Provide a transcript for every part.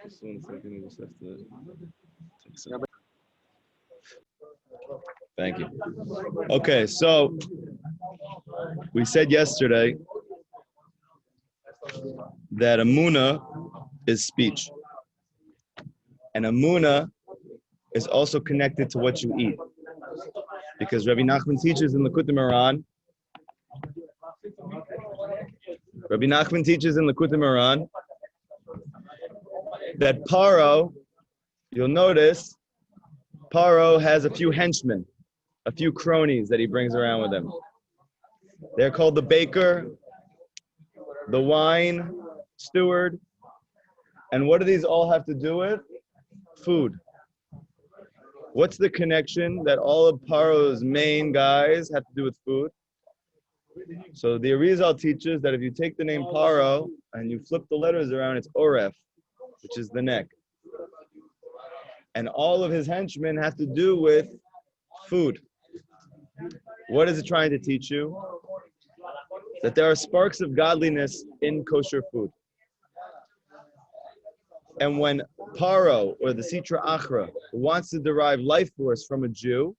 Just 1 second, I just have to take some. Thank you. Okay, so we said yesterday that Amuna is speech. And Amuna is also connected to what you eat. Because Rabbi Nachman teaches in Likutey Halachot that Paro, you'll notice, Paro has a few henchmen, a few cronies that he brings around with him. They're called the baker, the wine steward, and what do these all have to do with? Food. What's the connection that all of Paro's main guys have to do with food? So the Arizal teaches that if you take the name Paro and you flip the letters around, it's Oref, which is the neck. And all of his henchmen have to do with food. What is it trying to teach you? That there are sparks of godliness in kosher food. And when Paro, or the Sitra Achra, wants to derive life force from a Jew,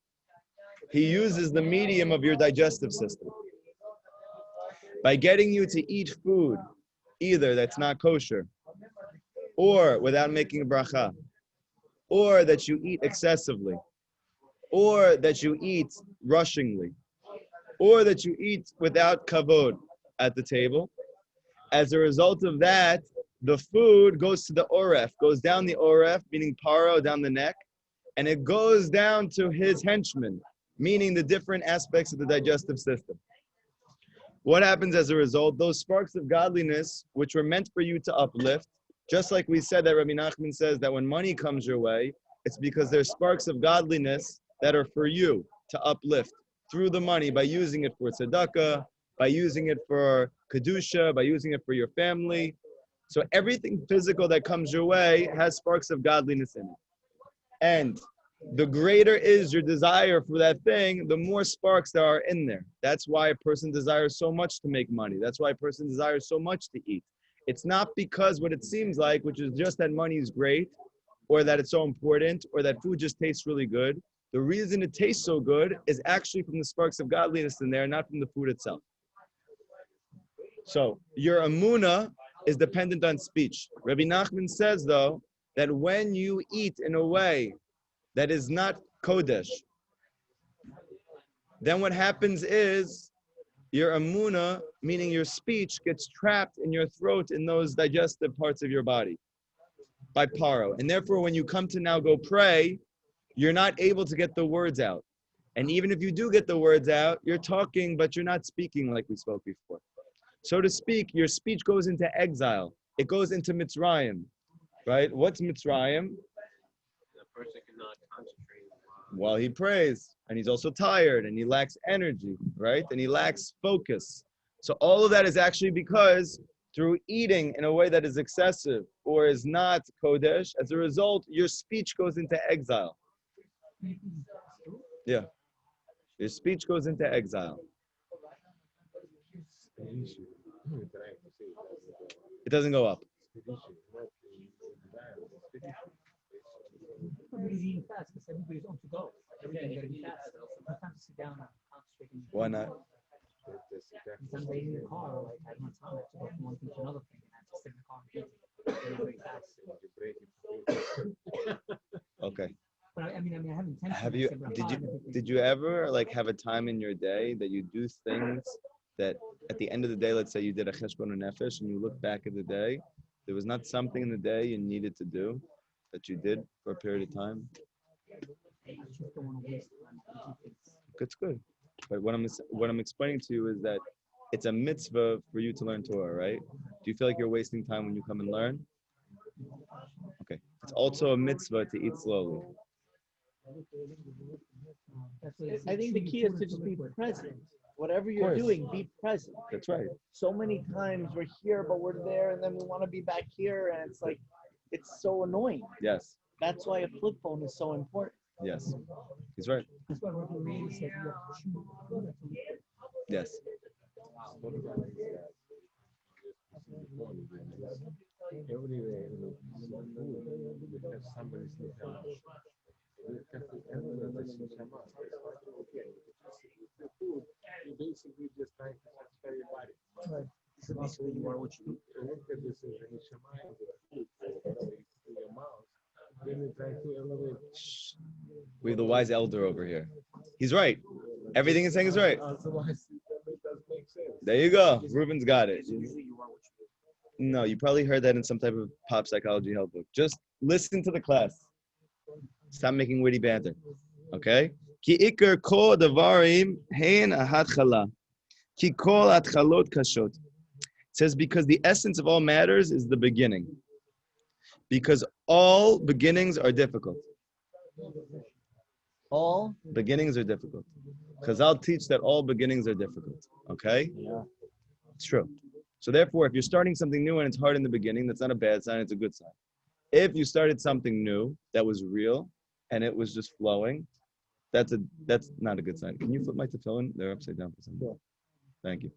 he uses the medium of your digestive system. By getting you to eat food, either that's not kosher, or without making a bracha, or that you eat excessively, or that you eat rushingly, or that you eat without kavod at the table. As a result of that, the food goes to the oref, goes down the oref, meaning Paro, down the neck, and it goes down to his henchmen, meaning the different aspects of the digestive system. What happens as a result? Those sparks of godliness, which were meant for you to uplift, just like we said that Rabbi Nachman says that when money comes your way, it's because there's sparks of godliness that are for you to uplift through the money by using it for tzedakah, by using it for kedusha, by using it for your family. So everything physical that comes your way has sparks of godliness in it. And the greater is your desire for that thing, the more sparks there are in there. That's why a person desires so much to make money. That's why a person desires so much to eat. It's not because what it seems like, which is just that money is great, or that it's so important, or that food just tastes really good. The reason it tastes so good is actually from the sparks of godliness in there, not from the food itself. So your amuna is dependent on speech. Rabbi Nachman says, though, that when you eat in a way that is not kodesh, then what happens is your amuna, meaning your speech, gets trapped in your throat in those digestive parts of your body by paro. And therefore, when you come to now go pray, you're not able to get the words out. And even if you do get the words out, you're talking, but you're not speaking like we spoke before. So to speak, your speech goes into exile. It goes into Mitzrayim, right? What's Mitzrayim? The person cannot concentrate while he prays, and he's also tired, and he lacks energy, right? And he lacks focus. So all of that is actually because through eating in a way that is excessive or is not kodesh, as a result, your speech goes into exile. Yeah. Your speech goes into exile. It doesn't go up. Why not? Sometimes they in the car, like I have no time to go from one thing to another thing, and I have to sit in the car and eat very fast. Okay. But I mean, I haven't. Did you ever like have a time in your day that you do things that at the end of the day, let's say you did a cheshbon nefesh and you look back at the day, there was not something in the day you needed to do that you did for a period of time? I just don't want to waste time. It's good. But what I'm explaining to you is that it's a mitzvah for you to learn Torah, right? Do you feel like you're wasting time when you come and learn? Okay. It's also a mitzvah to eat slowly. I think the key is to just be present. Whatever you're doing, be present. That's right. So many times we're here, but we're there, and then we want to be back here, and it's like, it's so annoying. Yes. That's why a flip phone is so important. Yes. He's right. That's why Rabbi Kalmus said you have to choose. Yes. You basically just trying to satisfy your body. Right. So basically, you are what you eat. And look at this as a neshama, as a food, or whatever you put in your mouth. Then you try to elevate. We have the wise elder over here. He's right. Everything he's saying is right. Otherwise, it does make sense. There you go. Ruben's got it. Usually, you are what you eat. No, you probably heard that in some type of pop psychology help book. Just listen to the class. Stop making witty banter. Okay? Ki ikar kol davarim hein ahatchala. Ki kol atchalot kashot. It says because the essence of all matters is the beginning. Because all beginnings are difficult. All beginnings are difficult. Chazal teach that all beginnings are difficult. Okay? Yeah. It's true. So therefore, if you're starting something new and it's hard in the beginning, that's not a bad sign, it's a good sign. If you started something new that was real and it was just flowing, that's not a good sign. Can you flip my tefillin? They're upside down for some reason. Thank you.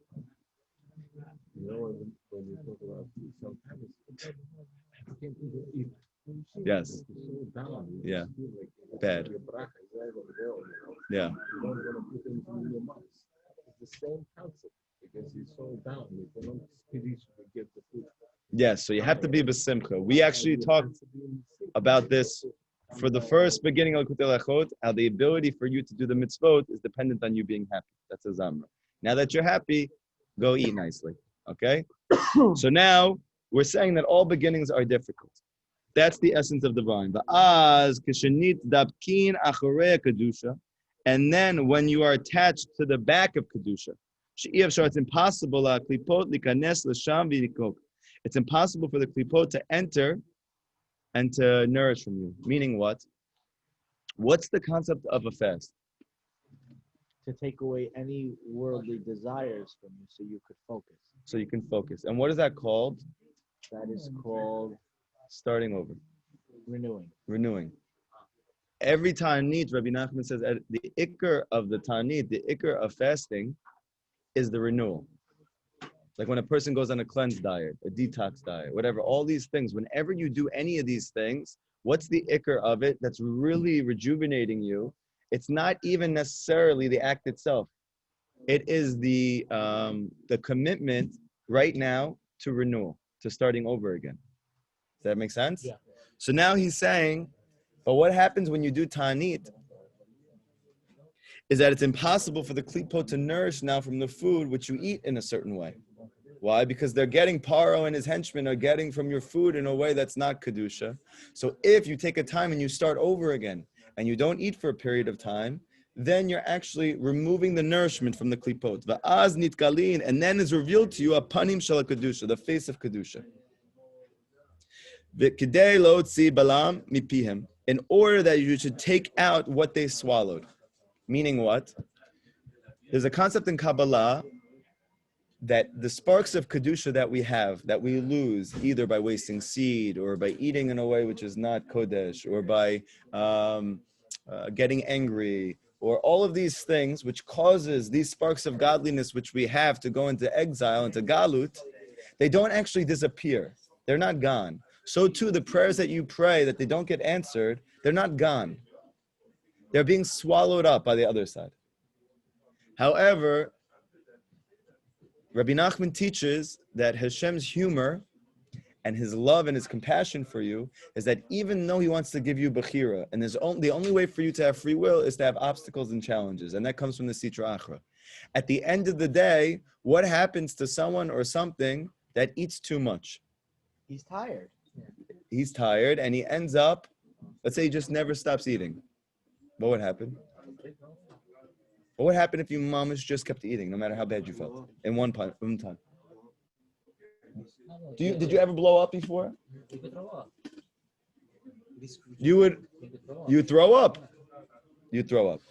You know, when you talk about food, sometimes you can't even eat. Yes. So down, you Yeah. just feel like Bad. your bracha is right on the wall, Yeah. You don't want to put anything in your mouth. It's the same concept because you're so down. If you don't speak, you get the food. Yes, so you have to be besimcha. We actually talked about this for the first beginning of Likutey Halachot, how the ability for you to do the mitzvot is dependent on you being happy. That's a zamra. Now that you're happy, go eat nicely. Okay? So now we're saying that all beginnings are difficult. That's the essence of divine. And then when you are attached to the back of Kedusha, it's impossible it's impossible for the klipot to enter and to nourish from you. Meaning what? What's the concept of a fast? To take away any worldly desires from you so you could focus. So you can focus. And what is that called? That is called Starting over. renewing. Renewing. Every Ta'anit, Rabbi Nachman says, the ikr of the Ta'anit, the ikr of fasting is the renewal. Like when a person goes on a cleanse diet, a detox diet, whatever, all these things, whenever you do any of these things, what's the ikr of it that's really rejuvenating you? It's not even necessarily the act itself. It is the commitment right now to renewal, to starting over again. Does that make sense? Yeah. So now he's saying, but what happens when you do ta'anit is that it's impossible for the klipot to nourish now from the food which you eat in a certain way. Why? Because they're getting Paro and his henchmen are getting from your food in a way that's not Kedusha. So if you take a time and you start over again and you don't eat for a period of time, then you're actually removing the nourishment from the klipot. Va'az nitgalin, and then is revealed to you a panim shel Kedusha, the face of Kedusha. V'kidei lo tzi balam mipihem, in order that you should take out what they swallowed. Meaning what? There's a concept in Kabbalah that the sparks of Kedusha that we have, that we lose either by wasting seed or by eating in a way which is not Kodesh or by getting angry or all of these things which causes these sparks of godliness which we have to go into exile, into Galut, they don't actually disappear. They're not gone. So too, the prayers that you pray that they don't get answered, they're not gone. They're being swallowed up by the other side. However, Rabbi Nachman teaches that Hashem's humor and his love and his compassion for you is that even though he wants to give you Bechira, and the only way for you to have free will is to have obstacles and challenges, and that comes from the Sitra Achra. At the end of the day, what happens to someone or something that eats too much? He's tired. He's tired, and he ends up, let's say he just never stops eating. What would happen? What would happen if you mamish just kept eating, no matter how bad you felt, in one time? Did you ever blow up before? You could throw up. You would You could throw up. you throw up.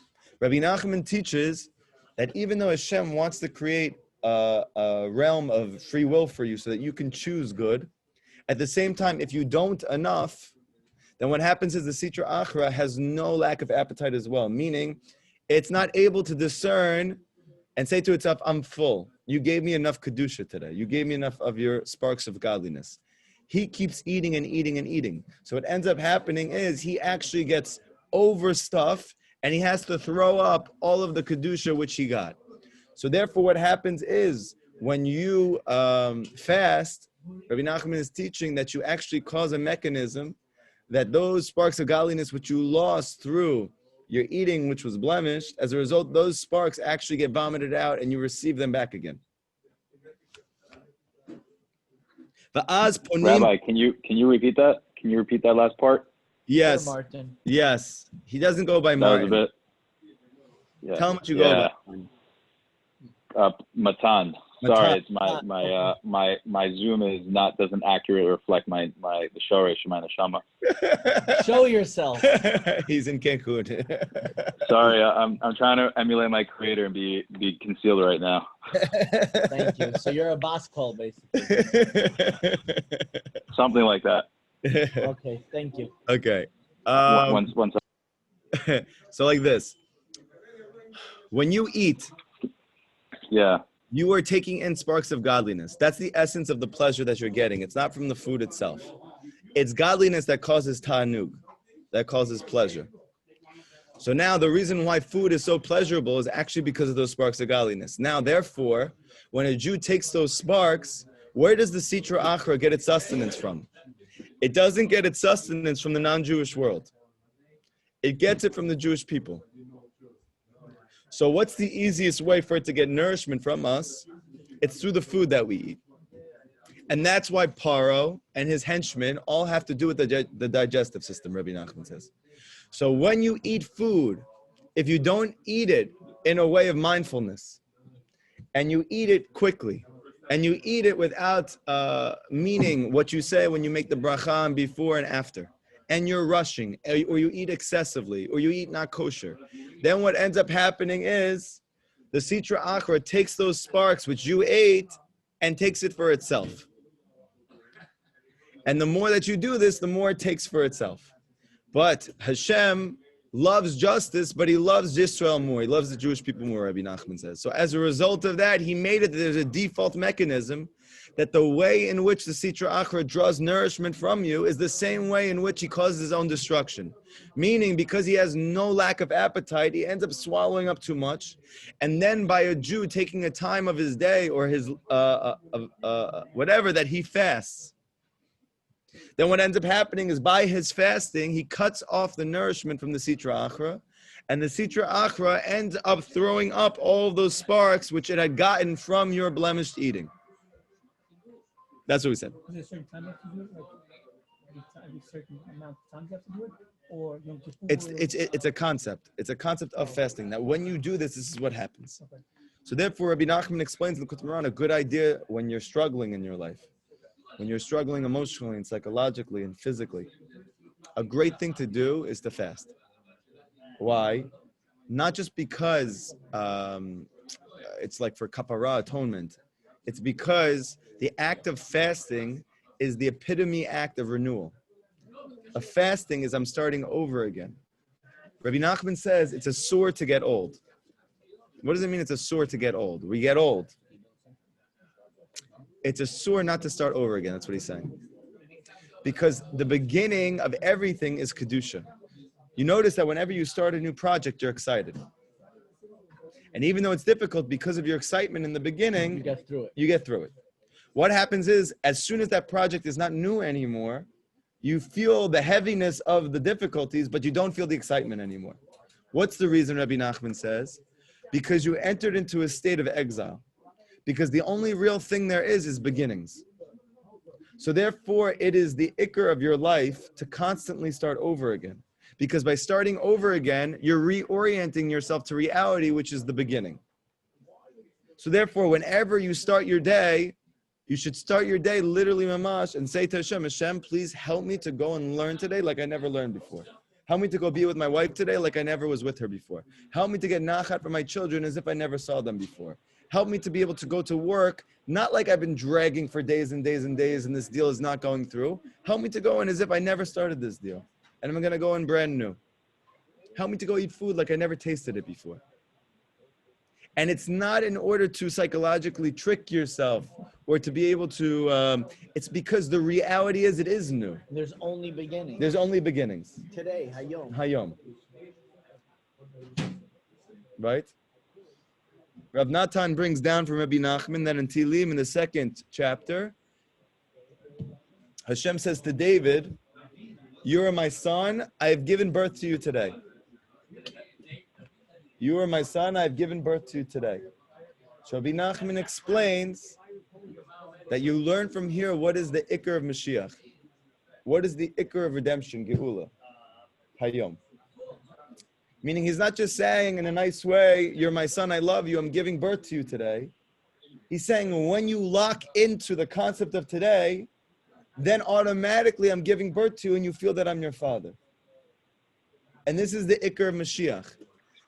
Rabbi Nachman teaches that even though Hashem wants to create a realm of free will for you so that you can choose good, at the same time, if you don't enough, then what happens is the Sitra Achra has no lack of appetite as well, meaning it's not able to discern and say to itself, I'm full. You gave me enough Kedusha today. You gave me enough of your sparks of godliness. he keeps eating and eating and eating. So what ends up happening is he actually gets overstuffed and he has to throw up all of the kedusha which he got. So therefore, what happens is when you fast, Rabbi Nachman is teaching that you actually cause a mechanism that those sparks of godliness which you lost through your eating, which was blemished, as a result, those sparks actually get vomited out and you receive them back again. Rabbi, can you repeat that? Can you repeat that last part? Yes. Martin. Yes. He doesn't go by That Martin. was a bit. Yeah. Tell him what you go by. Matan. Matan. Sorry, it's my Zoom doesn't accurately reflect the shoresh, my neshama. Show yourself. He's in Cancun. Sorry, I'm trying to emulate my creator and be concealed right now. Thank you. So you're a boss call, basically. Something like that. Okay, thank you. Okay. One So like this. When you eat, yeah. you are taking in sparks of godliness. That's the essence of the pleasure that you're getting. It's not from the food itself. It's godliness that causes ta'anug, that causes pleasure. So now the reason why food is so pleasurable is actually because of those sparks of godliness. Now, therefore, when a Jew takes those sparks, where does the Sitra Achra get its sustenance from? It doesn't get its sustenance from the non-Jewish world. It gets it from the Jewish people. So what's the easiest way for it to get nourishment from us? It's through the food that we eat. And that's why Paro and his henchmen all have to do with the digestive system, Rabbi Nachman says. So when you eat food, if you don't eat it in a way of mindfulness, and you eat it quickly, and you eat it without meaning what you say when you make the bracha before and after, and you're rushing, or you eat excessively, or you eat not kosher, then what ends up happening is the Sitra Achra takes those sparks which you ate and takes it for itself. And the more that you do this, the more it takes for itself. But Hashem loves justice, but he loves Yisrael more. He loves the Jewish people more, Rabbi Nachman says. So as a result of that, he made it that there's a default mechanism that the way in which the Sitra Achra draws nourishment from you is the same way in which he causes his own destruction. Meaning, because he has no lack of appetite, he ends up swallowing up too much. And then by a Jew taking a time of his day or his whatever that he fasts, then what ends up happening is by his fasting, he cuts off the nourishment from the Sitra Achra, and the Sitra Achra ends up throwing up all of those sparks which it had gotten from your blemished eating. That's what we said. Is there a certain time you have to do it? Like every certain amount of time you have to do it? Or Yom Kippur? It's a concept. It's a concept of fasting. That when you do this is what happens. Okay. So therefore, Rabbi Nachman explains in the Likutey Halachot a good idea when you're struggling in your life. When you're struggling emotionally and psychologically and physically, a great thing to do is to fast. Why? Not just because it's like for kapara, atonement. It's because the act of fasting is the epitome act of renewal. A fasting is I'm starting over again. Rabbi Nachman says it's a sore to get old. What does it mean it's a sore to get old? We get old. It's a sore not to start over again. That's what he's saying. Because the beginning of everything is Kedusha. You notice that whenever you start a new project, you're excited. And even though it's difficult, because of your excitement in the beginning, you get through it. What happens is, as soon as that project is not new anymore, you feel the heaviness of the difficulties, but you don't feel the excitement anymore. What's the reason, Rabbi Nachman says? Because you entered into a state of exile. Because the only real thing there is beginnings. So therefore, it is the ikr of your life to constantly start over again. Because by starting over again, you're reorienting yourself to reality, which is the beginning. So therefore, whenever you start your day, you should start your day literally mamash and say to Hashem, Hashem, please help me to go and learn today like I never learned before. Help me to go be with my wife today like I never was with her before. Help me to get nachat for my children as if I never saw them before. Help me to be able to go to work, not like I've been dragging for days and days and days and this deal is not going through. Help me to go in as if I never started this deal. And I'm going to go in brand new. Help me to go eat food like I never tasted it before. And it's not in order to psychologically trick yourself or to be able to, it's because the reality is it is new. There's only beginning. There's only beginnings. Today, HaYom. HaYom. Right? Rav Natan brings down from Rabbi Nachman that in Tehillim in the second chapter, Hashem says to David, "You are my son, I have given birth to you today. You are my son, I have given birth to you today." So Rabbi Nachman explains that you learn from here what is the Iker of Mashiach. What is the Iker of redemption, Geula? HaYom. Meaning he's not just saying in a nice way, "You're my son, I love you, I'm giving birth to you today." He's saying when you lock into the concept of today, then automatically I'm giving birth to you and you feel that I'm your father. And this is the Iker of Mashiach.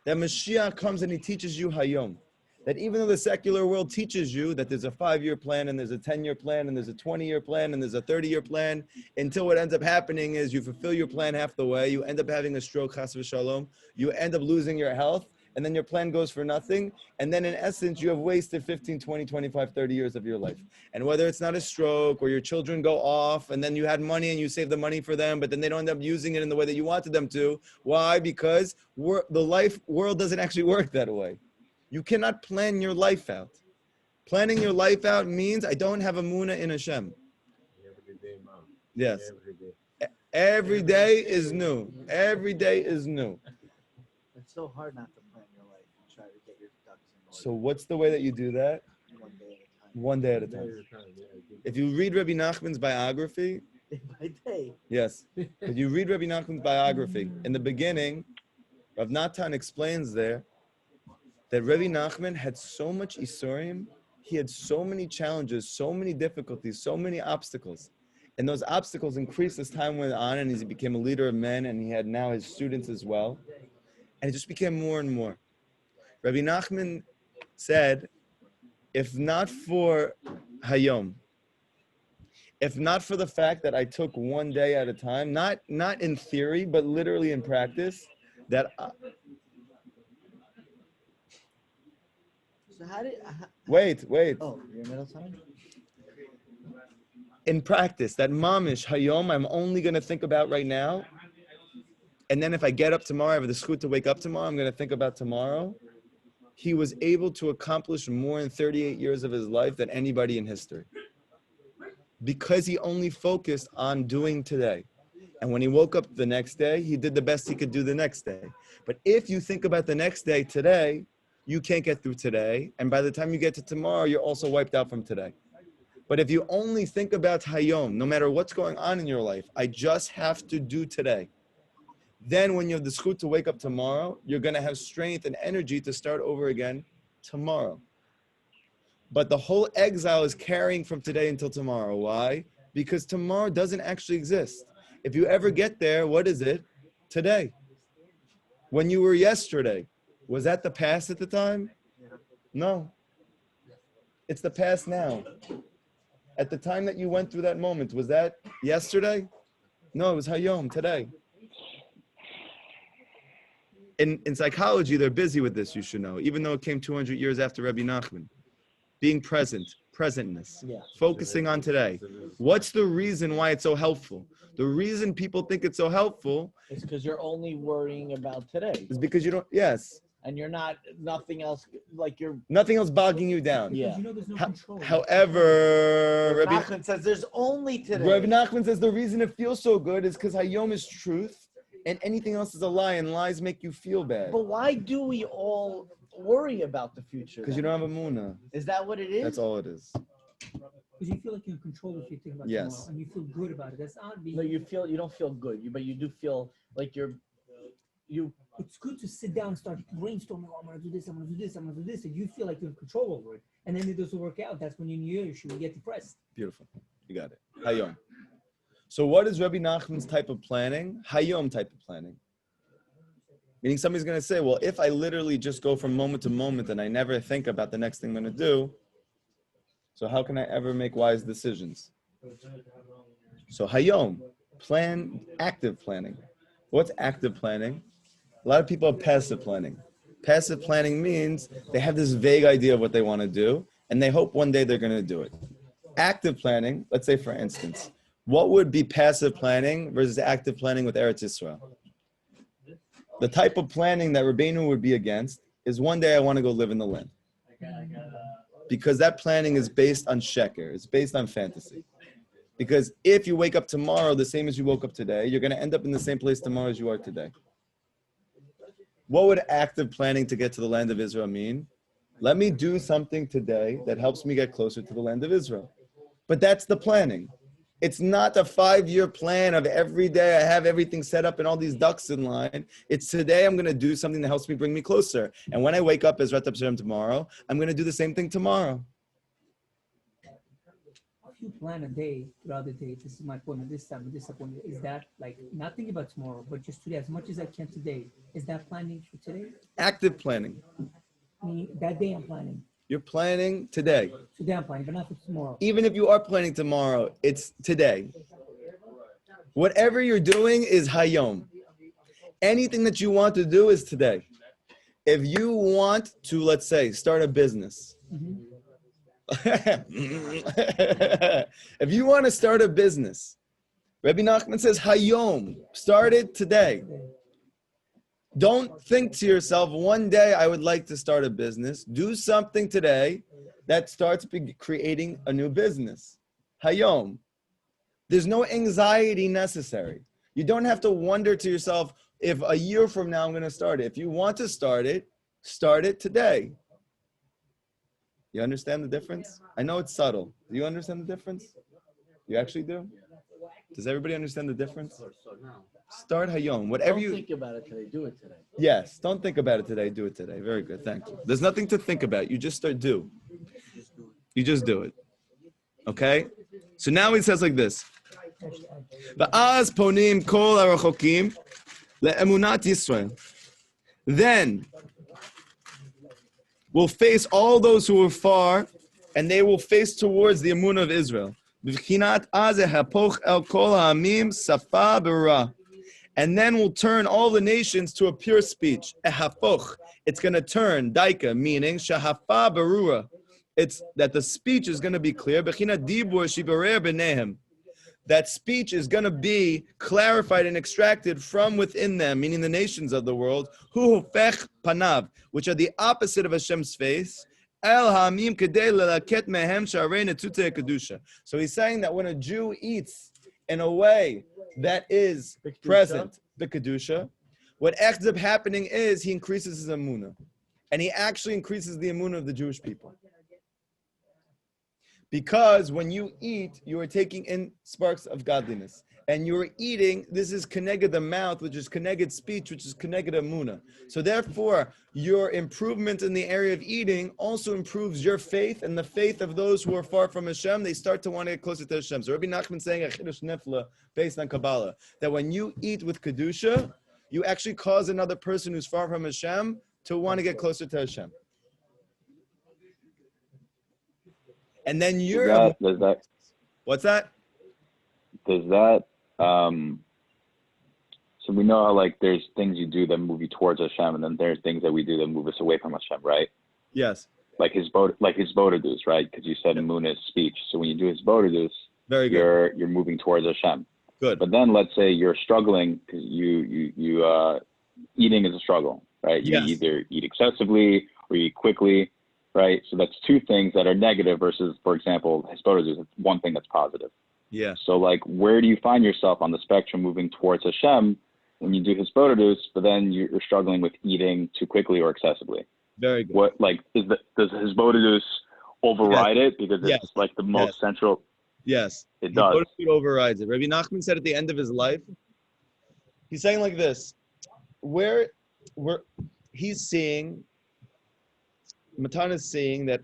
That Mashiach comes and he teaches you HaYom. That even though the secular world teaches you that there's a 5-year plan and there's a 10-year plan and there's a 20-year plan and there's a 30-year plan, until what ends up happening is you fulfill your plan half the way, you end up having a stroke, chas v'shalom, you end up losing your health, and then your plan goes for nothing, and then in essence you have wasted 15, 20, 25, 30 years of your life. And whether it's not a stroke or your children go off and then you had money and you save the money for them, but then they don't end up using it in the way that you wanted them to. Why? Because the world doesn't actually work that way. You cannot plan your life out. Planning your life out means I don't have a munah in Hashem. Every day, Mom. Yes. Every day. Every day is new. Every day is new. It's so hard not to plan your life and try to get your ducks in order. So what's the way that you do that? One day at a time. 1 day at a time. If you read Rabbi Nachman's biography, Day by day. yes. If you read Rabbi Nachman's biography, in the beginning, Rav Natan explains there that Rabbi Nachman had so much Isurim, he had so many challenges, so many difficulties, so many obstacles. And those obstacles increased as time went on and he became a leader of men and he had now his students as well. And it just became more and more. Rabbi Nachman said, if not for HaYom, if not for the fact that I took 1 day at a time, not in theory, but literally in practice, that So how did... wait. Oh, you're middle time? In practice, that mamish, HaYom, I'm only going to think about right now. And then if I get up tomorrow, I have the zchut to wake up tomorrow, I'm going to think about tomorrow. He was able to accomplish more in 38 years of his life than anybody in history. Because he only focused on doing today. And when he woke up the next day, he did the best he could do the next day. But if you think about the next day today, you can't get through today. And by the time you get to tomorrow, you're also wiped out from today. But if you only think about HaYom, no matter what's going on in your life, I just have to do today. Then when you have the zchut to wake up tomorrow, you're going to have strength and energy to start over again tomorrow. But the whole exile is carrying from today until tomorrow. Why? Because tomorrow doesn't actually exist. If you ever get there, what is it? Today. When you were yesterday, was that the past at the time? No. It's the past now. At the time that you went through that moment, was that yesterday? No, it was HaYom, today. In psychology, they're busy with this, you should know, even though it came 200 years after Rabbi Nachman. Being present, presentness, focusing on today. What's the reason why it's so helpful? The reason people think it's so helpful It's because you're only worrying about today. is because you don't, yes, And you're not, nothing else, like you're... nothing else bogging you down. Yeah. Because you know there's no control. However, Rabbi Nachman says there's only today. Nachman says the reason it feels so good is because HaYom is truth and anything else is a lie and lies make you feel bad. But why do we all worry about the future? Because you don't have a munah. Is that what it is? That's all it is. Because you feel like you're in control if you think about Yes. tomorrow, and you feel good about it. That's not being. No, you don't feel good, but you do feel like It's good to sit down and start brainstorming. Oh, I'm gonna do this. I'm gonna do this. I'm gonna do this, and you feel like you're in control over it. And then it doesn't work out. That's when you should get depressed. Beautiful. You got it. HaYom. So what is Rabbi Nachman's type of planning? HaYom type of planning. Meaning somebody's going to say, well, if I literally just go from moment to moment and I never think about the next thing I'm going to do, so how can I ever make wise decisions? So HaYom, plan, active planning. What's active planning? A lot of people have passive planning. Passive planning means they have this vague idea of what they want to do, and they hope one day they're going to do it. Active planning, let's say for instance, what would be passive planning versus active planning with Eretz Yisrael? The type of planning that Rabbeinu would be against is one day I want to go live in the land. Because that planning is based on sheker, it's based on fantasy. Because if you wake up tomorrow the same as you woke up today, you're going to end up in the same place tomorrow as you are today. What would active planning to get to the land of Israel mean? Let me do something today that helps me get closer to the land of Israel. But that's the planning. It's not a 5-year plan of every day I have everything set up and all these ducks in line. It's today I'm going to do something that helps me bring me closer. And when I wake up as Rat Hashem tomorrow, I'm going to do the same thing tomorrow. If you plan a day throughout the day, this is my appointment, this time, this appointment, is that like not thinking about tomorrow, but just today, as much as I can today? Is that planning for today? Active planning. That day I'm planning. You're planning today. Today I'm planning, but not for tomorrow. Even if you are planning tomorrow, it's today. Whatever you're doing is HaYom. Anything that you want to do is today. If you want to, let's say, start a business. If you want to start a business, Rabbi Nachman says, HaYom, start it today. Don't think to yourself, one day I would like to start a business. Do something today that starts creating a new business. HaYom. There's no anxiety necessary. You don't have to wonder to yourself, if a year from now I'm going to start it. If you want to start it today. You understand the difference? I know it's subtle. Do you understand the difference? You actually do? Does everybody understand the difference? Start HaYom. Whatever you think about it today, do it today. Yes, don't think about it today, do it today. Very good, thank you. There's nothing to think about. You just start do. You just do it. Okay? So now he says like this. Va'az ponim kol harachokim le'emunat Yisrael. Then we'll face all those who are far, and they will face towards the emunah of Israel. B'v'chinat azeh hapoch el kol ha'amim safa b'ra. And then we'll turn all the nations to a pure speech. Ehapoch. It's going to turn, daika, meaning shahafa barura. It's that the speech is going to be clear. Bechina dibur shibarer b'nehem. That speech is going to be clarified and extracted from within them, meaning the nations of the world. Hu hufech panav, which are the opposite of Hashem's face. El ha'amim kedei lelaket mehem sharei netutei kedusha. So he's saying that when a Jew eats in a way that is present, the Kedusha, what ends up happening is he increases his emunah. And he actually increases the emunah of the Jewish people. Because when you eat, you are taking in sparks of godliness. And you're eating, this is connected the mouth, which is connected speech, which is connected emunah. So therefore, your improvement in the area of eating also improves your faith and the faith of those who are far from Hashem. They start to want to get closer to Hashem. So Rabbi Nachman saying a chidush nifla based on Kabbalah, that when you eat with Kedusha, you actually cause another person who's far from Hashem to want to get closer to Hashem. And then you're... What's that? Does that... so we know how like there's things you do that move you towards Hashem, and then there's things that we do that move us away from Hashem, right? Yes. Like his bodadus, right? Because you said Emunah is speech. So when you do his bodadus, very good. You're moving towards Hashem. Good. But then let's say you're struggling because you eating is a struggle, right? You either eat excessively or you eat quickly, right? So that's two things that are negative versus, for example, his bodadus. It's one thing that's positive. Yeah. So like, where do you find yourself on the spectrum moving towards Hashem when you do his bodadus, but then you're struggling with eating too quickly or excessively? Very good. What like does his bodadus override it because it's like the most central? Yes, it does. It overrides it. Rabbi Nachman said at the end of his life, he's saying like this: he's seeing, Matan is seeing that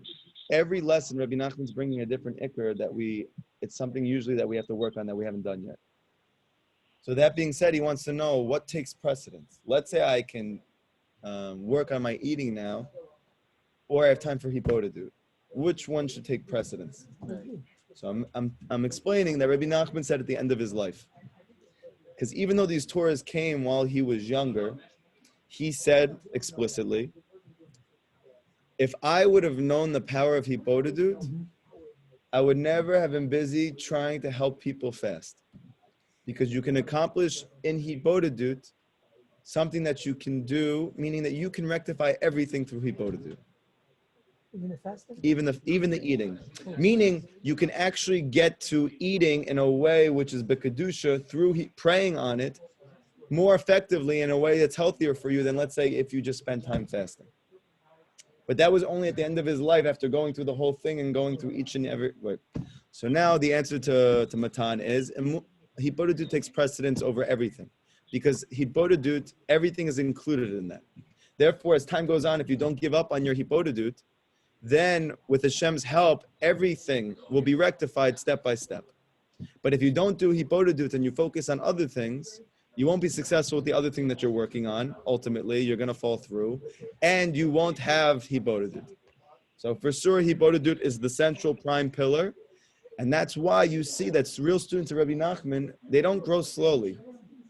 every lesson Rabbi Nachman's bringing a different ikr it's something usually that we have to work on that we haven't done yet. So that being said, he wants to know what takes precedence. Let's say I can work on my eating now, or I have time for hibodedut. Which one should take precedence? So I'm explaining that Rabbi Nachman said at the end of his life, because even though these Torahs came while he was younger, he said explicitly If I would have known the power of Hibodedut, I would never have been busy trying to help people fast. Because you can accomplish in Hibodedut something that you can do, meaning that you can rectify everything through Hibodedut. Even the fasting? Even the eating. Meaning you can actually get to eating in a way which is Bekadusha through praying on it more effectively in a way that's healthier for you than, let's say, if you just spend time fasting. But that was only at the end of his life after going through the whole thing and going through each and every way. So now the answer to Matan is Hibodedut takes precedence over everything. Because Hibodedut, everything is included in that. Therefore, as time goes on, if you don't give up on your Hibodedut, then with Hashem's help, everything will be rectified step by step. But if you don't do Hibodedut and you focus on other things, you won't be successful with the other thing that you're working on. Ultimately, you're going to fall through, and you won't have Hibodedut. So for sure, Hibodedut is the central prime pillar, and that's why you see that real students of Rabbi Nachman, they don't grow slowly.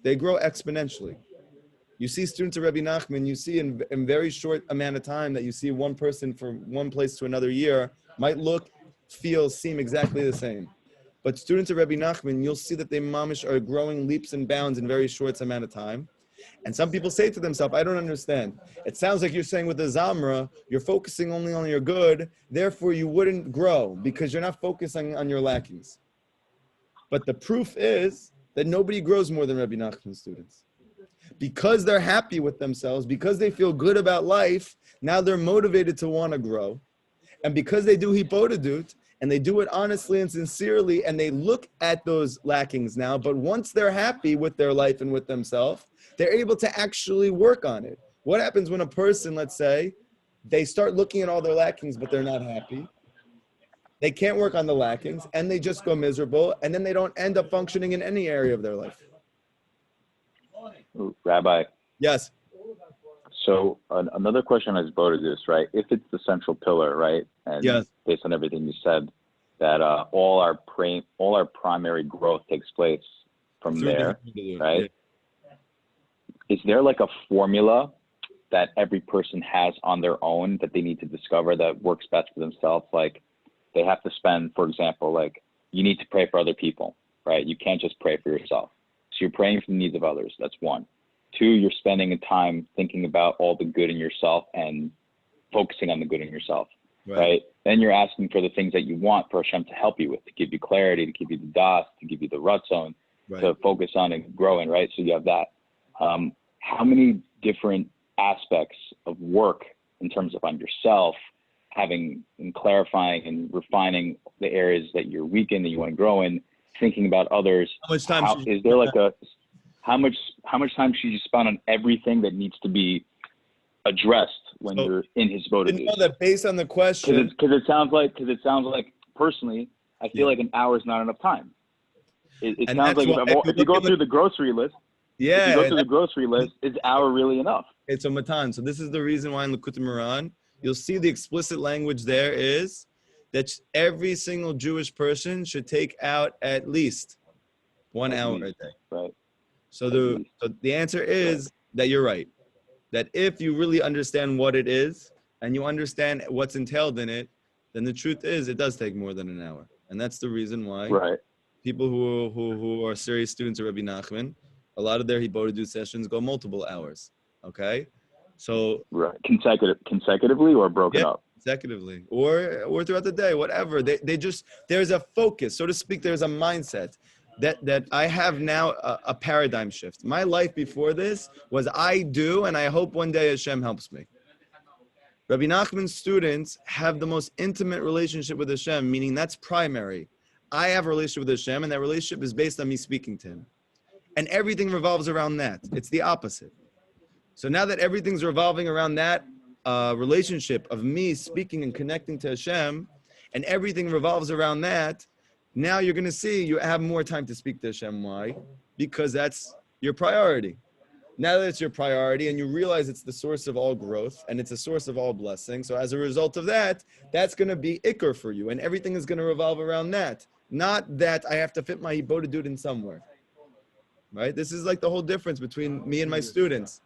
They grow exponentially. You see students of Rabbi Nachman, you see in very short amount of time that you see one person from one place to another year might look, feel, seem exactly the same. But students of Rabbi Nachman, you'll see that they mamish are growing leaps and bounds in very short amount of time. And some people say to themselves, I don't understand. It sounds like you're saying with the Zamra, you're focusing only on your good, therefore you wouldn't grow because you're not focusing on your lackings. But the proof is that nobody grows more than Rabbi Nachman students. Because they're happy with themselves, because they feel good about life, now they're motivated to want to grow. And because they do Hibodedut, and they do it honestly and sincerely, and they look at those lackings now, but once they're happy with their life and with themselves, they're able to actually work on it. What happens when a person, let's say, they start looking at all their lackings, but they're not happy? They can't work on the lackings, and they just go miserable, and then they don't end up functioning in any area of their life. Rabbi. Yes. So another question is about this, right? If it's the central pillar, right? And yes. Based on everything you said, that all our primary growth takes place from there, right? Yeah. Is there like a formula that every person has on their own that they need to discover that works best for themselves? Like they have to spend, for example, like you need to pray for other people, right? You can't just pray for yourself. So you're praying for the needs of others. That's one. Two, you're spending time thinking about all the good in yourself and focusing on the good in yourself, right? Then you're asking for the things that you want for Hashem to help you with, to give you clarity, to give you the das, to give you the ratzon, to focus on and growing, right? So you have that. How many different aspects of work in terms of on yourself, having and clarifying and refining the areas that you're weak in, that you want to grow in, thinking about others. How much time is there like how much time should you spend on everything that needs to be addressed when you're in his bodhi? You know that based on the question, because it sounds like personally, I feel like an hour is not enough time. It sounds like if you go through the grocery list, is hour really enough? It's a matan. So this is the reason why in Likutey Moran, you'll see the explicit language there is that every single Jewish person should take out at least 1 hour a day. Right. So the answer is that you're right. That if you really understand what it is and you understand what's entailed in it, then the truth is it does take more than an hour. And that's the reason why people who are serious students of Rabbi Nachman, a lot of their Hibodedut sessions go multiple hours. Okay? So consecutively or broken up? Consecutively. Or throughout the day, whatever. They just, there's a focus, so to speak, there's a mindset. That I have now a paradigm shift. My life before this was I do, and I hope one day Hashem helps me. Rabbi Nachman's students have the most intimate relationship with Hashem, meaning that's primary. I have a relationship with Hashem, and that relationship is based on me speaking to Him. And everything revolves around that. It's the opposite. So now that everything's revolving around that relationship of me speaking and connecting to Hashem, and everything revolves around that, now you're going to see you have more time to speak to Hashem. Why? Because that's your priority. Now that it's your priority and you realize it's the source of all growth and it's a source of all blessing, so as a result of that, that's going to be ikr for you and everything is going to revolve around that. Not that I have to fit my hibodedut in somewhere. Right? This is like the whole difference between me and my students.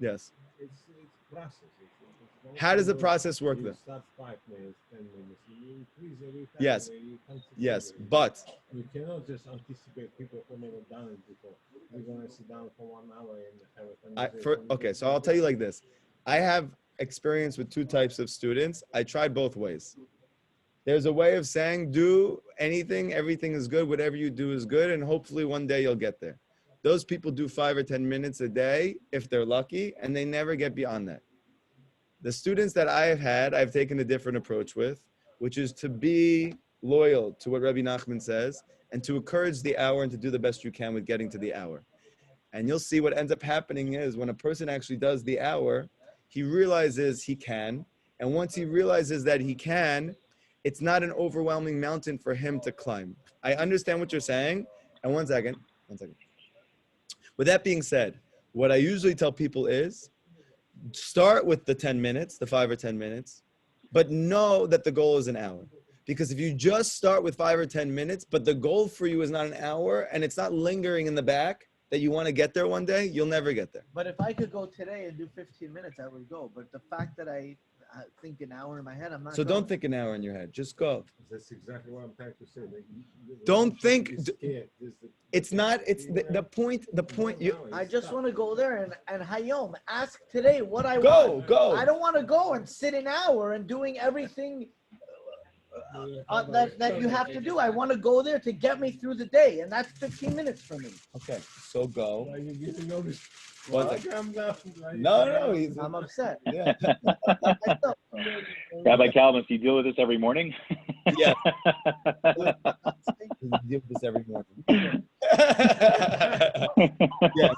Yes. It's process. It's How does the process work you then? start 5 minutes, 10 minutes, you increase every time. Yes. You concentrate Yes, every but time. You cannot just anticipate people who never done it before. We're gonna sit down for 1 hour and have a conversation. okay, so I'll tell you like this. I have experience with two types of students. I tried both ways. There's a way of saying, do anything, everything is good, whatever you do is good, and hopefully one day you'll get there. Those people do 5 or 10 minutes a day if they're lucky, and they never get beyond that. The students that I have had, I've taken a different approach with, which is to be loyal to what Rabbi Nachman says and to encourage the hour and to do the best you can with getting to the hour. And you'll see what ends up happening is when a person actually does the hour, he realizes he can. And once he realizes that he can, it's not an overwhelming mountain for him to climb. I understand what you're saying. And one second. With that being said, what I usually tell people is start with the 10 minutes, the 5 or 10 minutes, but know that the goal is an hour. Because if you just start with 5 or 10 minutes, but the goal for you is not an hour and it's not lingering in the back that you want to get there one day, you'll never get there. But if I could go today and do 15 minutes, I would go. But the fact that I think an hour in my head, I'm not. So going. don't think an hour in your head. Just go. That's exactly what I'm trying to say. Don't think. Scared. It's not. It's the point. The point. You I just want to go there and HaYom, ask today what I want. go. I don't want to go and sit an hour and doing everything that you have to do. I want to go there to get me through the day, and that's 15 minutes for me. Okay. So go. Why you getting all this? One Why second. calm down? No. I'm upset. Yeah. Rabbi Kalmus, you deal with this every morning? Yeah. We do this every morning. Yeah.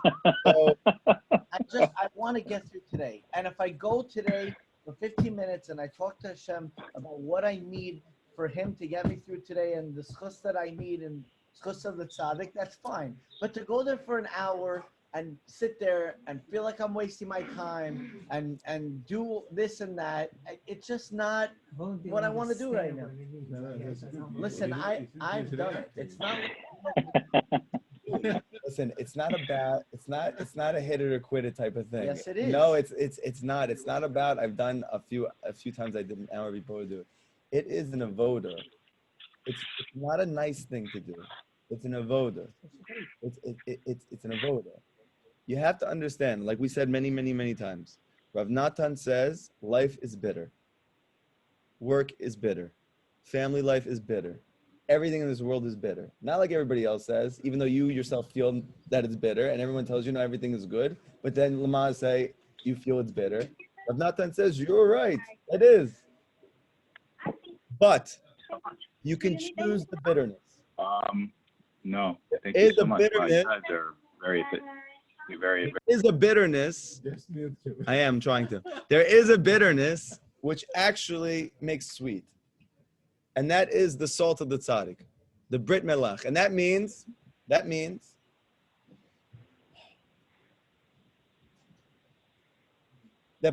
So, I want to get through today, and if I go today for 15 minutes and I talk to Hashem about what I need for Him to get me through today and the schus that I need and schus of the tzaddik, that's fine. But to go there for an hour and sit there and feel like I'm wasting my time and do this and that, it's just not what I want to do right now. Listen, I've done it. It's not. listen, it's not a hit it or quit it type of thing. Yes, it is. No, it's not. It's not about. I've done a few times. I did an hour before do it. It is an avoda. It's not a nice thing to do. It's an avoda. It's an avoda. You have to understand, like we said many times, Rav Natan says life is bitter. Work is bitter. Family life is bitter. Everything in this world is bitter. Not like everybody else says, even though you yourself feel that it's bitter and everyone tells you no, everything is good. But then Lama say you feel it's bitter. Rav Natan says you're right. It is. But you can choose the bitterness. No. Thank Is you so a much. bitterness. Wow, you guys are very. There is a bitterness. I am trying to. There is a bitterness which actually makes sweet. And that is the salt of the tzaddik, the Brit Melach. And that means that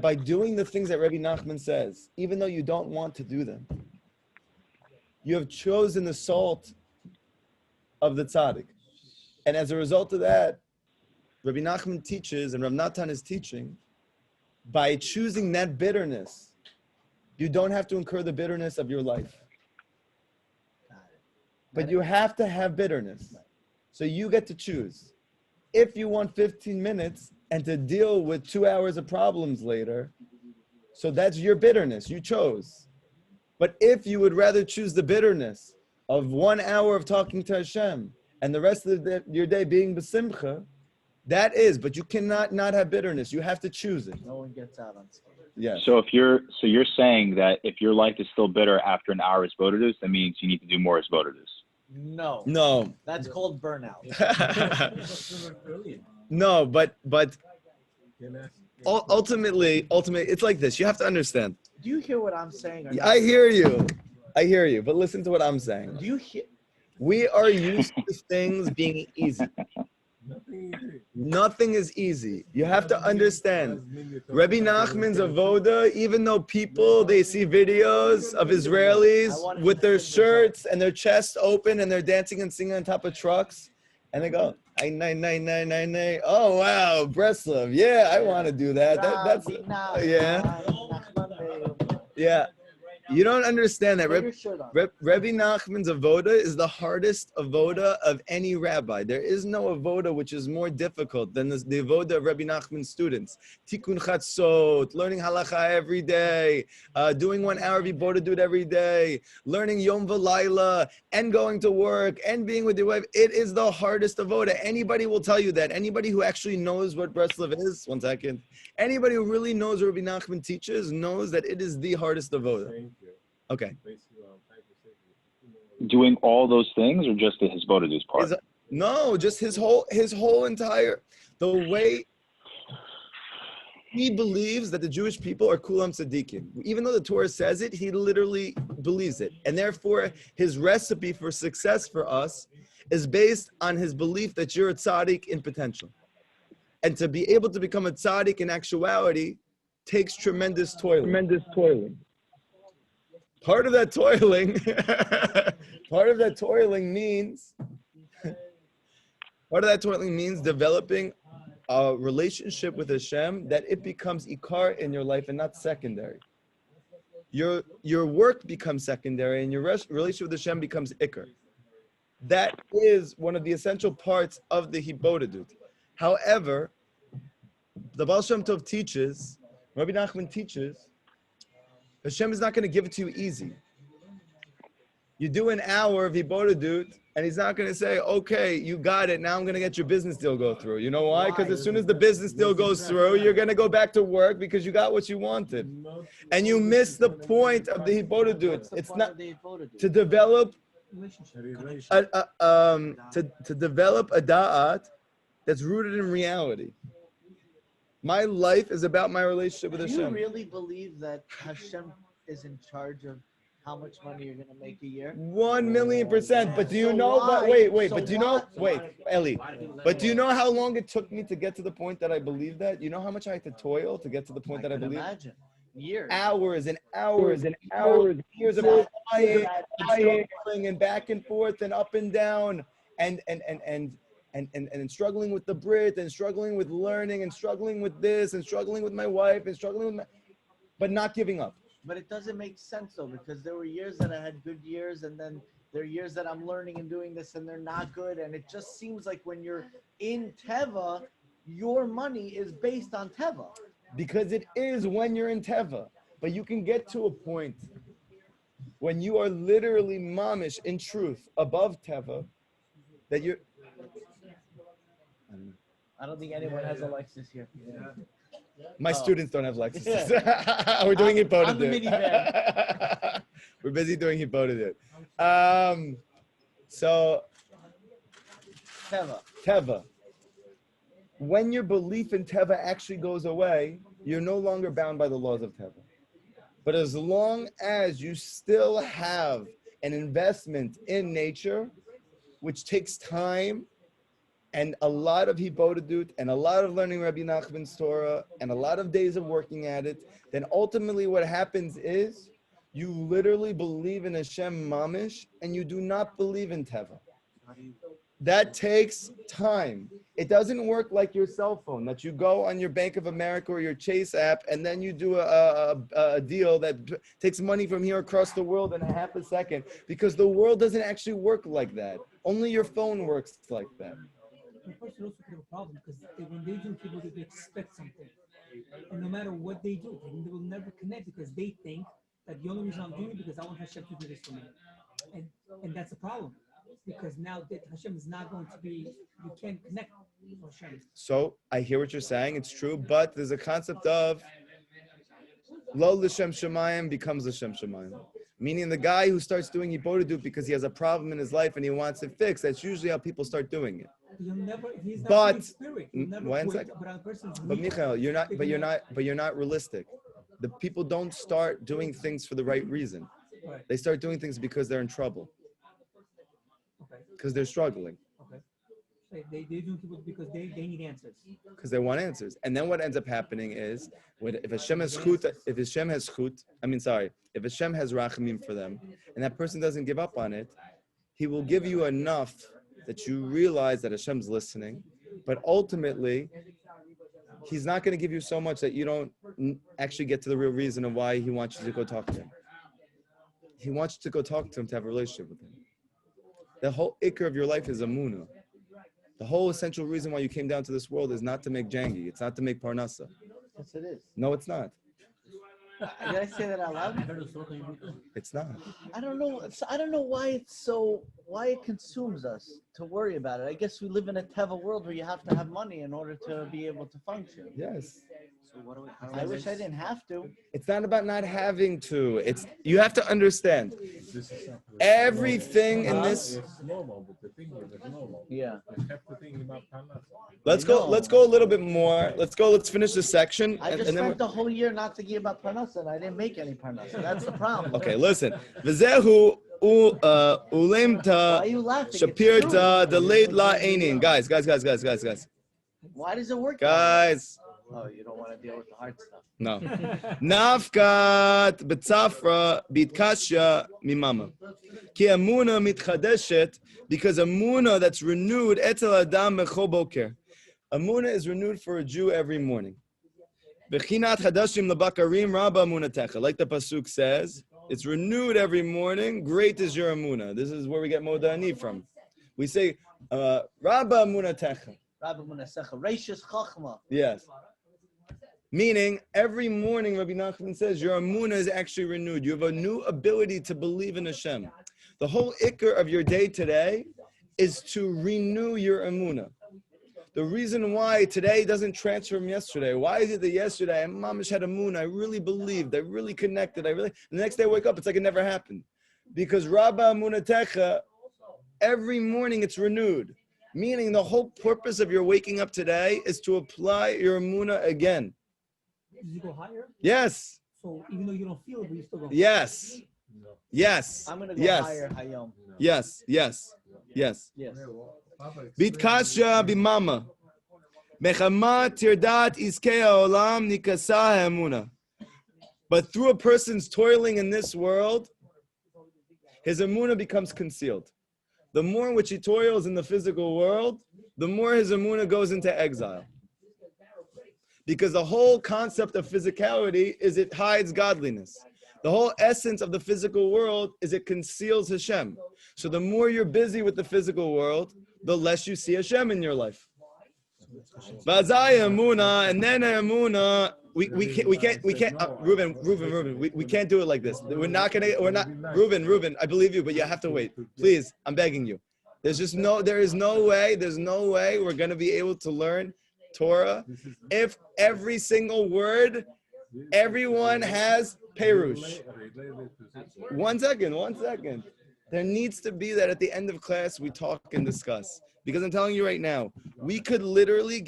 by doing the things that Rabbi Nachman says, even though you don't want to do them, you have chosen the salt of the tzaddik. And as a result of that, Rabbi Nachman teaches, and Rav Natan is teaching, by choosing that bitterness, you don't have to incur the bitterness of your life. But you have to have bitterness. So you get to choose. If you want 15 minutes and to deal with 2 hours of problems later, so that's your bitterness. You chose. But if you would rather choose the bitterness of 1 hour of talking to Hashem and the rest of your day being besimcha, that is, but you cannot not have bitterness. You have to choose it. No one gets out unscathed. Yeah. So you're saying that if your life is still bitter after an hour is Bodidus, that means you need to do more as Bodidus. No. That's called burnout. No, but ultimately, it's like this. You have to understand. Do you hear what I'm saying? Or I hear you. But listen to what I'm saying. Do you hear? We are used to things being easy. Nothing is easy. You have to understand. Rabbi Nachman's avoda, even though people, they see videos of Israelis with their shirts and their chests open and they're dancing and singing on top of trucks, And they go, "Ay. Oh wow, Breslov. Yeah, I want to do that. That's yeah. Yeah. You don't understand that. Put your shirt on. Rabbi Nachman's avoda is the hardest avoda of any rabbi. There is no avoda which is more difficult than the avoda of Rabbi Nachman's students. Tikkun chatzot, learning halacha every day, doing 1 hour of avoda do it every day, learning yom v'layla, and going to work, and being with your wife. It is the hardest avoda. Anybody will tell you that. Anybody who actually knows what Breslov is, 1 second. Anybody who really knows what Rabbi Nachman teaches knows that it is the hardest avoda. Thank you. Okay. Doing all those things, or just the Hisbodedus part? No, just his whole entire, the way he believes that the Jewish people are kulam tzaddikim. Even though the Torah says it, he literally believes it. And therefore, his recipe for success for us is based on his belief that you're a tzaddik in potential. And to be able to become a tzaddik in actuality takes tremendous toiling. Part of that toiling means developing a relationship with Hashem that it becomes ikar in your life and not secondary. Your work becomes secondary and your relationship with Hashem becomes ikar. That is one of the essential parts of the hibodedut. However, the Baal Shem Tov teaches, Rabbi Nachman teaches, Hashem is not going to give it to you easy. You do an hour of hibodedut, and he's not going to say, okay, you got it, now I'm going to get your business deal go through. You know why? Because as soon as the business deal goes through, you're going to go back to work because you got what you wanted. And you miss the point of the hibodedut. It's not to develop to develop a da'at that's rooted in reality. My life is about my relationship with Hashem. Do you really believe that Hashem is in charge of how much money you're going to make a year? 1,000,000%. But do you know? Eli. But do you know how long it took me to get to the point that I believe that? You know how much I had to toil to get to the point that I believe? Imagine. Years. Hours and hours of applying and struggling and back and forth and up and down and struggling with the Brit and struggling with learning and struggling with this and struggling with my wife and struggling with but not giving up. But it doesn't make sense though, because there were years that I had good years, and then there are years that I'm learning and doing this and they're not good. And it just seems like when you're in Teva, your money is based on Teva. Because it is when you're in Teva. But you can get to a point when you are literally mamish in truth above Teva that you're. I don't think anyone has a Lexus here. My students don't have Lexuses. We're doing hibodedut. We're busy doing hibodedut. So, Teva. When your belief in Teva actually goes away, you're no longer bound by the laws of Teva. But as long as you still have an investment in nature, which takes time, and a lot of hibodedut, and a lot of learning Rabbi Nachman's Torah, and a lot of days of working at it, then ultimately what happens is you literally believe in Hashem mamish, and you do not believe in Teva. That takes time. It doesn't work like your cell phone, that you go on your Bank of America or your Chase app, and then you do a deal that takes money from here across the world in a half a second, because the world doesn't actually work like that. Only your phone works like that. The person also could have a problem because when they do people, they expect something, and no matter what they do, they will never connect because they think that the only reason I'm doing it because I want Hashem to do this for me, and that's a problem because now that Hashem is not going to be, you can't connect with Hashem. So I hear what you're saying; it's true, but there's a concept of lo l'shem shemayim becomes l'shem shemayim. Meaning the guy who starts doing hibodedut because he has a problem in his life and he wants it fixed. That's usually how people start doing it. He's but not spirit. But Michael, you're not realistic. The people don't start doing things for the right reason. Right. They start doing things because they're in trouble. Because they're struggling. Okay. They do people because they need answers. Because they want answers. And then what ends up happening is if Hashem has rachamim for them, and that person doesn't give up on it, he will give you enough that you realize that Hashem's listening, but ultimately, He's not going to give you so much that you don't actually get to the real reason of why He wants you to go talk to Him. He wants you to go talk to Him to have a relationship with Him. The whole ikr of your life is amunah. The whole essential reason why you came down to this world is not to make jangi. It's not to make parnasa. Yes, it is. No, it's not. Did I say that out loud? It's not. I don't know. I don't know why it consumes us to worry about it. I guess we live in a teva world where you have to have money in order to be able to function. Yes. So what do we? I wish I didn't have to. It's not about not having to. It's you have to understand. Everything in this. It's normal, but the thing is, it's normal. Yeah. You have to think about parnasa. Let's go a little bit more. Let's finish this section. I just and then spent the whole year not thinking about parnasa, and I didn't make any parnasa. That's the problem. okay, listen. V'zehu ulemta Why are you laughing? It's shapirta true. delayed la einin. Guys. Why does it work? Guys. Oh, you don't want to deal with the hard stuff. No. Nafkat betzafra bitkasha mimama. Ki amuna mitchadeshet, because amuna that's renewed etel adam bechol boker. Amuna is renewed for a Jew every morning. Bechinat hadashim lebakarim rabba amunatecha. Like the pasuk says, it's renewed every morning. Great is your amuna. This is where we get modani from. We say rabba amunatecha. Rabbi Munasecha, Reishis Chachma. Yes. Meaning, every morning, Rabbi Nachman says, your amunah is actually renewed. You have a new ability to believe in Hashem. The whole ikr of your day today is to renew your amunah. The reason why today doesn't transfer from yesterday, why is it that yesterday I mamish had amunah, I really believed, I really connected, the next day I wake up, it's like it never happened. Because Rabba Amunatecha, every morning it's renewed. Meaning the whole purpose of your waking up today is to apply your amunah again. Did you go higher? Yes. So even though you don't feel it, but you still go. Yes. Yes. I'm going to go Yes. higher, HaYom. Yes. Yes. Yes. Yes. Bitkasha bimama. Mechama tirdat iskei haolam nikasa ha'emuna. But through a person's toiling in this world, his emunah becomes concealed. The more in which he toils in the physical world, the more his emunah goes into exile. Because the whole concept of physicality is it hides godliness. The whole essence of the physical world is it conceals Hashem. So the more you're busy with the physical world, the less you see Hashem in your life. Vazai emunah, and then emunah. We can't. Reuben, we can't do it like this. We're not. Reuben, I believe you, but you have to wait. Please, I'm begging you. There is no way we're going to be able to learn Torah if every single word, everyone has perush. One second. There needs to be that at the end of class we talk and discuss. Because I'm telling you right now, we could literally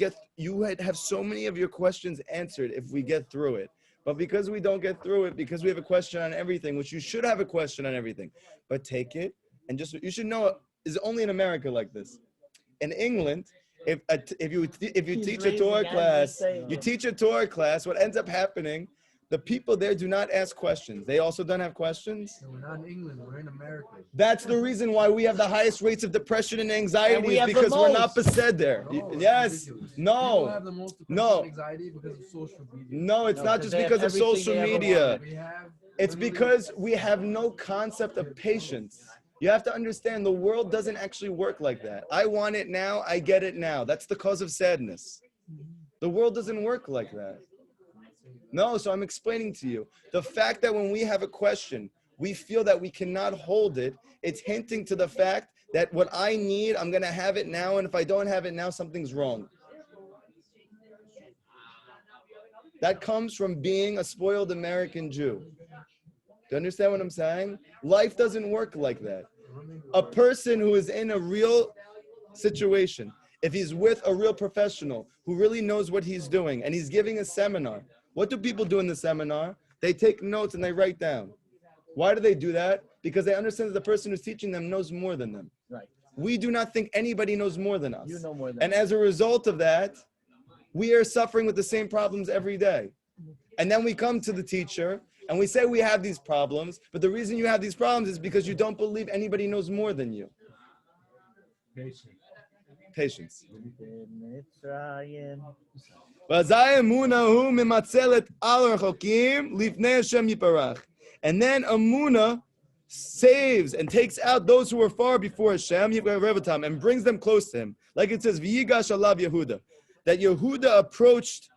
have so many of your questions answered if we get through it. But because we don't get through it, because we have a question on everything, which you should have a question on everything, but take it and you should know it's only in America like this. In England, if you teach a Torah class, what ends up happening, the people there do not ask questions. They also don't have questions. We're not in England, we're in America. That's the reason why we have the highest rates of depression and anxiety is because we're not besed there. Yes. No. Have the most anxiety because of social media. No, it's not just because of social media. It's because we have no concept of patience. You have to understand the world doesn't actually work like that. I want it now, I get it now. That's the cause of sadness. The world doesn't work like that. No, so I'm explaining to you. The fact that when we have a question, we feel that we cannot hold it, it's hinting to the fact that what I need, I'm going to have it now, and if I don't have it now, something's wrong. That comes from being a spoiled American Jew. Do you understand what I'm saying? Life doesn't work like that. A person who is in a real situation, if he's with a real professional who really knows what he's doing, and he's giving a seminar, what do people do in the seminar? They take notes and they write down. Why do they do that? Because they understand that the person who's teaching them knows more than them. Right. We do not think anybody knows more than us. You know more than and as a result of that, we are suffering with the same problems every day. And then we come to the teacher and we say we have these problems, but the reason you have these problems is because you don't believe anybody knows more than you. Patience. Mitzrayim. And then Amuna saves and takes out those who were far before Hashem and brings them close to him. Like it says, V'yigash alav Yehuda. That Yehuda approached,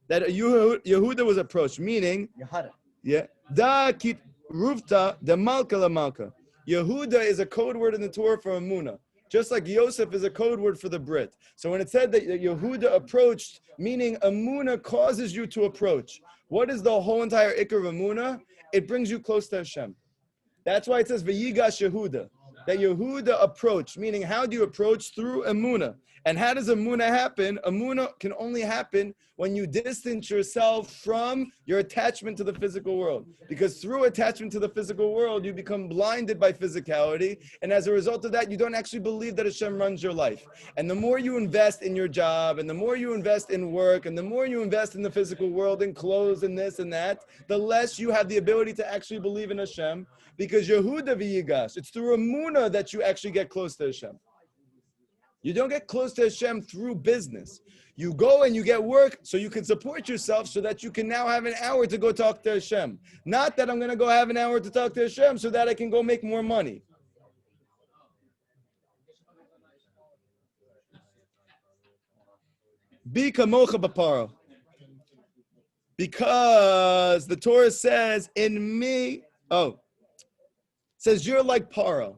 that Yehuda was approached, meaning, yeah, da kit rufta de malka la malka. Yehuda is a code word in the Torah for Amuna. Just like Yosef is a code word for the Brit. So when it said that Yehuda approached, meaning Amuna causes you to approach. What is the whole entire ikar of Amuna? It brings you close to Hashem. That's why it says V'yigash Yehuda. That Yehuda approached, meaning how do you approach? Through Amuna. And how does Amuna happen? Amuna can only happen when you distance yourself from your attachment to the physical world. Because through attachment to the physical world, you become blinded by physicality. And as a result of that, you don't actually believe that Hashem runs your life. And the more you invest in your job, and the more you invest in work, and the more you invest in the physical world, in clothes, and this and that, the less you have the ability to actually believe in Hashem. Because Yehuda v'yigash, it's through Amuna that you actually get close to Hashem. You don't get close to Hashem through business. You go and you get work so you can support yourself so that you can now have an hour to go talk to Hashem. Not that I'm going to go have an hour to talk to Hashem so that I can go make more money. Be kamocha b'paro. Because the Torah says, in me, says you're like Paro.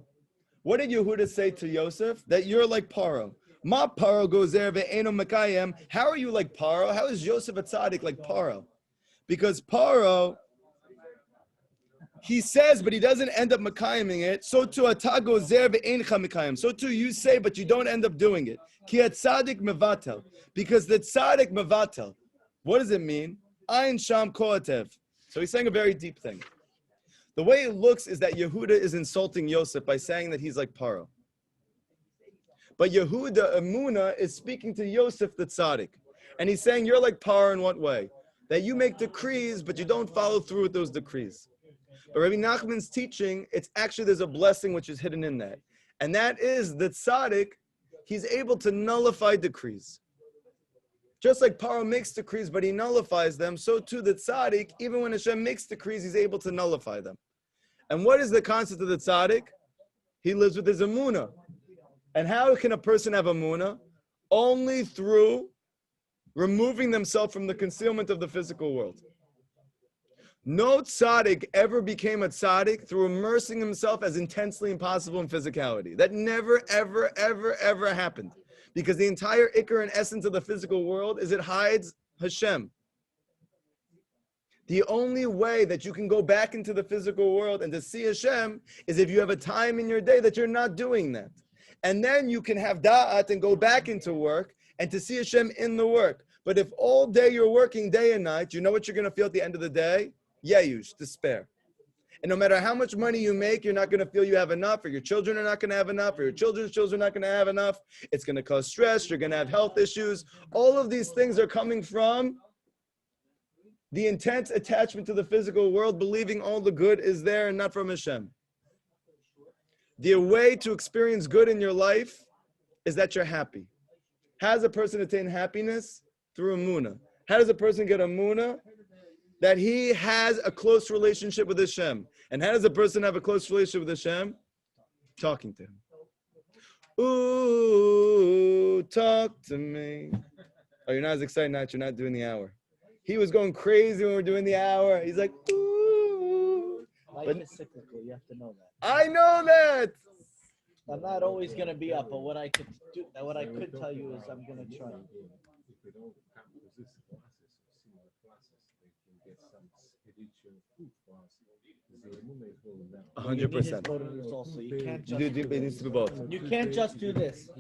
What did Yehuda say to Yosef? That you're like Paro. Ma Paro goes there, ve'eno mekayem. How are you like Paro? How is Yosef a tzaddik like Paro? Because Paro, he says, but he doesn't end up mekayeming it. So too, ata goes there, ve'encha mekayem. So too, you say, but you don't end up doing it. Ki tzaddik mevatel. Because the tzaddik mevatel. What does it mean? Ayin sham koatev. So he's saying a very deep thing. The way it looks is that Yehuda is insulting Yosef by saying that he's like Paro. But Yehuda, Amuna, is speaking to Yosef the tzaddik. And he's saying, you're like Paro in what way? That you make decrees, but you don't follow through with those decrees. But Rabbi Nachman's teaching, it's actually, there's a blessing which is hidden in that. And that is the tzaddik, he's able to nullify decrees. Just like Paro makes decrees, but he nullifies them, so too the tzaddik, even when Hashem makes decrees, he's able to nullify them. And what is the concept of the tzaddik? He lives with his amuna. And how can a person have amuna? Only through removing themselves from the concealment of the physical world. No tzaddik ever became a tzaddik through immersing himself as intensely impossible in physicality. That never, ever, ever, ever happened. Because the entire ikar and essence of the physical world is it hides Hashem. The only way that you can go back into the physical world and to see Hashem is if you have a time in your day that you're not doing that. And then you can have da'at and go back into work and to see Hashem in the work. But if all day you're working day and night, you know what you're going to feel at the end of the day? Yeyush, despair. And no matter how much money you make, you're not going to feel you have enough, or your children are not going to have enough, or your children's children are not going to have enough. It's going to cause stress. You're going to have health issues. All of these things are coming from the intense attachment to the physical world, believing all the good is there and not from Hashem. The way to experience good in your life is that you're happy. How does a person attain happiness? Through Amunah. How does a person get Amunah? That he has a close relationship with Hashem. And how does a person have a close relationship with Hashem? Talking to him. Ooh, talk to me. Oh, you're not as excited now that you're not doing the hour. He was going crazy when we were doing the hour. He's like, ooh. Life is cyclical. You have to know that. I know that. I'm not always going to be up, but what I could tell you is I'm going to try. If they don't have resist classes or similar classes, they can get some spiritual food for us. The Amunah is going down. 100%. Also, you can't just It needs to be both. You can't just do this.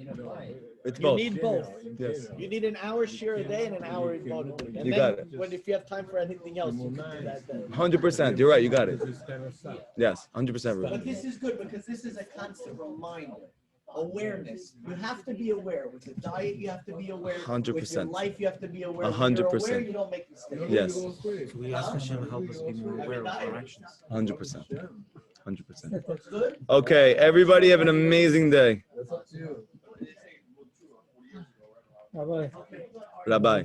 It's You both. need both. Yes. You need an hour shiur a day and an hour in Moda. And You then got it. if you have time for anything else, you can do that then. 100%. You're right. You got it. This kind of stuff. Yes. 100%. But this is good because this is a constant reminder. Awareness. You have to be aware. With the diet, you have to be aware. 100%. With your life, you have to be aware. 100%. When you're aware, you don't make mistakes. Yes. So we ask Hashem to help us be more aware of our actions. 100%. 100%. Good? Okay. Everybody have an amazing day. That's up to you. Bye-bye. Rabbi.